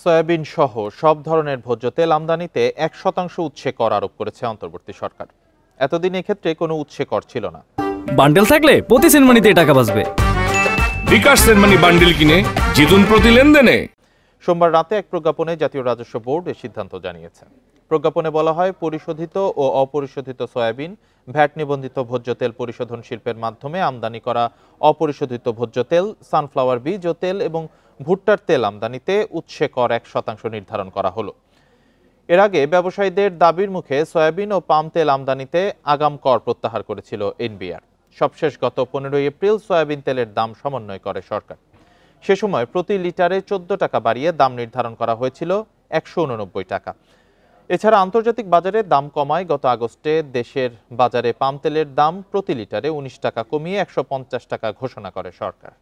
Soybean সহ সব ধরনের ভোজ্য তেল আমদানিতে ১% উৎসে কর আরোপ করেছে অন্তর্বর্তী সরকার। এতদিন এক্ষেত্রে কোনো উৎসে কর ছিল না। বান্ডেল থাকলে প্রতি সেনমানিতে টাকা বাঁচবে। বিকাশ সেনমানি বান্ডেল কিনে জিতুন প্রতি লেনদেনে। সোমবার রাতে এক প্রজ্ঞাপনে জাতীয় রাজস্ব বোর্ড এ সিদ্ধান্ত জানিয়েছে। প্রজ্ঞাপনে বলা হয়, পরিশোধিত ও অপরিশোধিত সয়াবিন, ভ্যাট নিবন্ধিত ভোজ্য তেল পরিশোধন শিল্পের মাধ্যমে আমদানি করা অপরিশোধিত ভোজ্য তেল, সানফ্লাওয়ার বীজ ও তেল এবং ভুট্টার তেল আমদানিতে উৎসে কর ১% নির্ধারণ করা হলো। এর আগে ব্যবসায়ীদের দাবির মুখে সয়াবিন ও পাম তেল আমদানিতে আগাম কর প্রত্যাহার করেছিল এনবিআর। সবশেষ গত ১৫ এপ্রিল সয়াবিন তেলের দাম সমন্বয় করে সরকার। সে সময় প্রতি লিটারে ১৪ টাকা বাড়িয়ে দাম নির্ধারণ করা হয়েছিল ১৮৯ টাকা। এছাড়া আন্তর্জাতিক বাজারে দাম কমায় গত আগস্টে দেশের বাজারে পাম তেলের দাম প্রতি লিটারে ১৯ টাকা কমিয়ে ১৫০ টাকা ঘোষণা করে সরকার।